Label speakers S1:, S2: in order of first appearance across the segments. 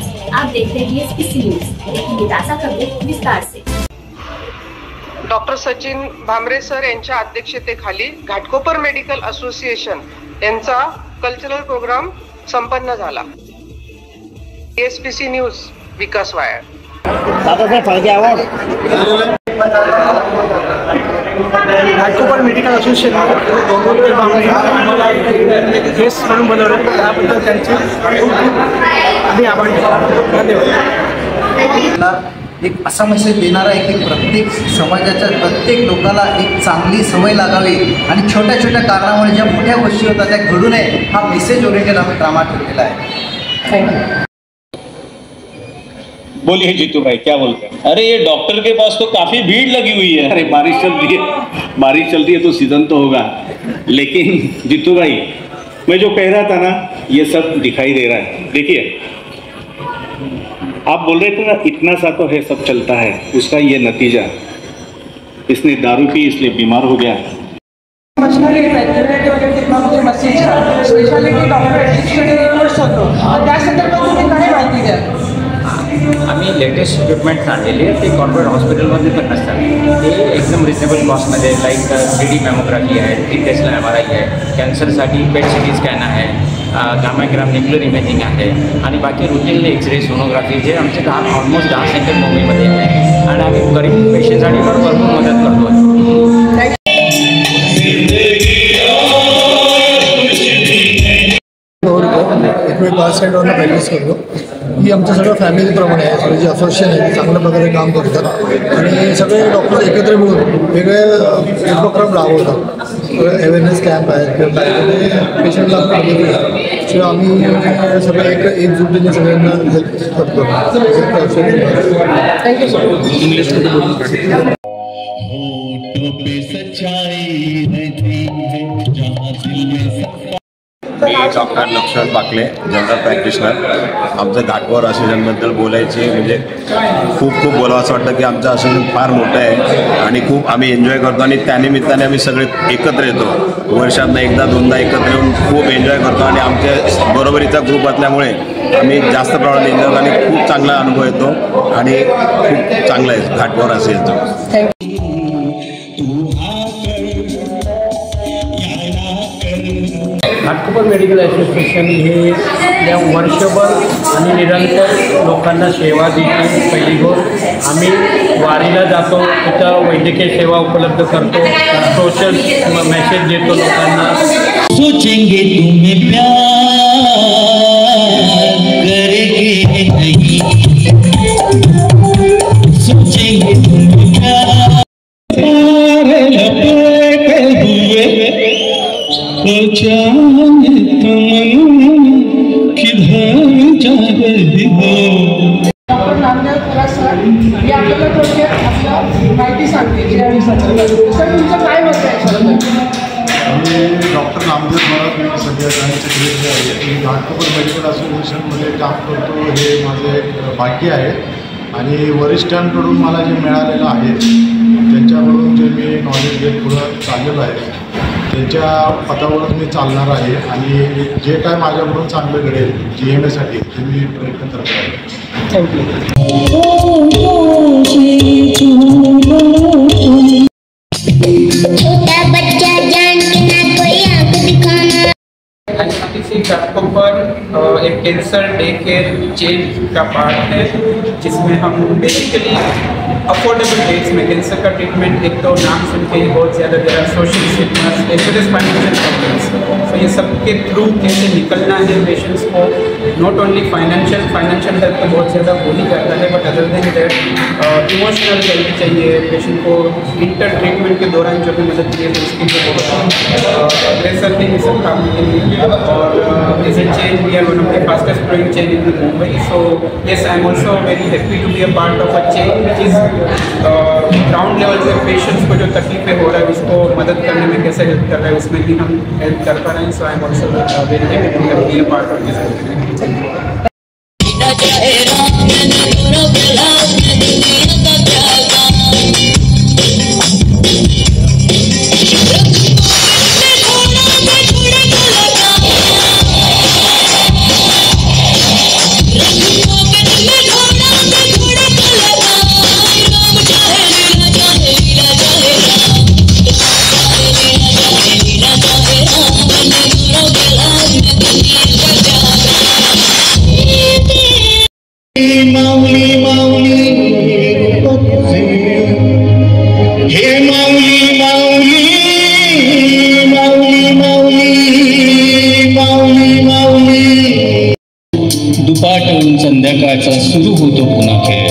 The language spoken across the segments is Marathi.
S1: नमस्कार, आप देख रहे हैं DSPC न्यूज। देखिए ताज़ा खबरें विस्तार से।
S2: डॉक्टर सचिन भामरे सर यांच्या अध्यक्षतेखाली घाटकोपर मेडिकल असोसिएशन यांचा कल्चरल प्रोग्राम संपन्न झाला। DSPC news Vikas wire.
S3: Ghatkopar medical association guest म्हणून बोलवलं त्याबद्दल त्यांचे खूप आभार। धन्यवाद।
S4: एक असा मेसेज देणारा आहे की प्रत्येक समाजाच्या प्रत्येक लोकाला एक चांगली सवय लागावी आणि छोट्या छोट्या कारणामुळे ज्या मोठ्या गोष्टी होतात त्या घडू नये, हा मेसेज ओरिएंटेड आम्ही ड्रामा ठेवलेला आहे। थँक्यू।
S5: बोलिए जीतू भाई, क्या बोलते हैं? अरे ये डॉक्टर के पास तो काफी भीड़ लगी हुई है। अरे बारिश चल रही है तो सीजन तो होगा, लेकिन जीतू भाई मैं जो कह रहा था ना, ये सब दिखाई दे रहा है। देखिए आप बोल रहे थे ना, इतना सा तो है सब चलता है, उसका ये नतीजा, इसने दारू पी इसलिए बीमार हो गया।
S3: स्पेशालिटी डॉक्टर कोर्स होतो, त्या संदर्भात तुम्ही काय माहिती द्या?
S6: आम्ही लेटेस्ट इक्विपमेंट्स आणलेली आहे, ते कॉर्पोरेट हॉस्पिटलमध्ये पण नसतात, ते एकदम रिजनेबल कॉस्टमध्ये, लाईक 3D मॅमोग्राफी आहे, 3 टेस्ला MRI आहे, कॅन्सरसाठी पेट CT स्कॅन आहे, गामाग्राम न्यूक्लिअर इमेजिंग आहे आणि बाकी रुटीनली एक्सरे सोनोग्राफी जे आमचे ऑलमोस्ट 10 सेंटर मुंबईमध्ये आहे आणि आम्ही गरीब पेशंटसाठी पण भरपूर मदत करतो।
S3: एक 5 सेंटरला प्रॅक्टिस करतो। ही आमचं सगळं फॅमिलीप्रमाणे आहे, सगळे जे असोसिएशन आहे चांगल्या प्रकारे काम करतात आणि सगळे डॉक्टर एकत्र मिळून वेगळे उपक्रम राबवतात। अवेअरनेस कॅम्प आहेत किंवा काय पेशंटला शिवाय आम्ही सगळे एकजुटीने सगळ्यांना हेल्प करतो। Thank you sir. इंग्लिशमध्ये बोलून
S7: मी doctor Laxman Bakle, general practitioner. आमचं घाटकोपर असोसिएशनबद्दल बोलायचे म्हणजे खूप बोलावं असं वाटतं की आमचं असोसिएशन फार मोठं आहे आणि खूप आम्ही एन्जॉय करतो आणि त्यानिमित्ताने आम्ही सगळे एकत्र येतो। वर्षातनं एकदा दोनदा एकत्र येऊन खूप एन्जॉय करतो आणि आमच्या बरोबरीचा ग्रुप असल्यामुळे आम्ही जास्त प्रमाणात एन्जॉय करतो आणि खूप चांगला अनुभव येतो आणि खूप चांगला आहे घाटकोपर असोसिएशनचं।
S8: घाटकोपर मेडिकल असोसिएशन हे या वर्षभर आणि निरंतर लोकांना सेवा देते। पहिली गोष्ट आम्ही वारीला जातो, तिथं वैद्यकीय सेवा उपलब्ध करतो, सोशल मेसेज देतो लोकांना।
S9: सोचेंगे तुम्हें प्यार करेंगे नहीं, सोचेंगे तुम्हें प्यार जाने तुम किधर जा रही हो।
S3: डॉक्टर नामदेव खरा सर हे आपल्याला थोडक्यात आपलं माहिती सांगतील या संदर्भात। सर तुमचं काय मत आहे सर?
S10: मी डॉक्टर नामदेव खरा, मी सध्या जॉईंट सेक्रेटरी आहे। घाटकोपर मेडिकल असोसिएशनमध्ये काम करतो, हे माझं एक भाग्य आहे आणि वरिष्ठांकडून मला जे मिळालेलं आहे त्यांच्याकडून जे मी नॉलेज घेत पुढं चाललेलं आहे त्याच्या पथावरच मी चालणार आहे आणि जे काय माझ्याकडून चांगलं घडेल GMAसाठी ते मी प्रयत्न करत आहे।
S6: घाटकोपर एक कैंसर डे केयर चेन का पार्ट है, जिसमें हम बेसिकली अफोर्डेबल रेट्स में कैंसर का ट्रीटमेंट, एक तो नाम सुन के ही बहुत ज़्यादा देर सोशल स्टिग्मास एज वेल एज फाइनेंशियल प्रॉब्लम्स, तो ये सब के थ्रू कैसे निकलना है पेशेंट्स को, नॉट ओनली फाइनेंशियल हेल्थ तो बहुत ज़्यादा हो ही जाता है, but other than that emotional health चाहिए पेशेंट को। इंटर ट्रीटमेंट के दौरान जो भी मदद चाहिए तो उसके लिए बहुत अग्रेसर थे ये सब काम के लिए। और as a chain we are one of the fastest growing chain in Mumbai, so yes I am also very happy to be a part of a chain which is ground level pay patients को जो तकलीफें हो रहा है उसको मदद करने में कैसे हेल्प कर रहा है उसमें भी हम हेल्प कर पा रहे हैं। So I am also very happy to be a part of this.
S9: रखो वाजून संध्याकाळचा सुरू होतो पुन्हा खेळ.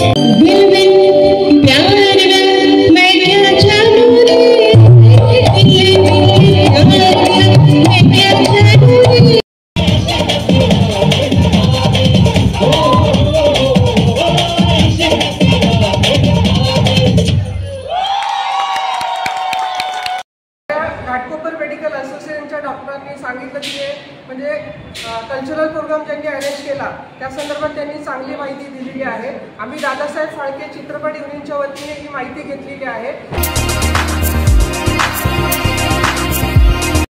S2: घाटकोपर मेडिकल असोसिएशनच्या डॉक्टरांनी सांगितलं की म्हणजे कल्चरल प्रोग्राम ज्यांनी अरेंज केला त्या संदर्भात त्यांनी चांगली माहिती दिलेली आहे. आम्ही दादासाहेब फाळके चित्रपट युनियनच्या वतीने ही माहिती घेतलेली आहे.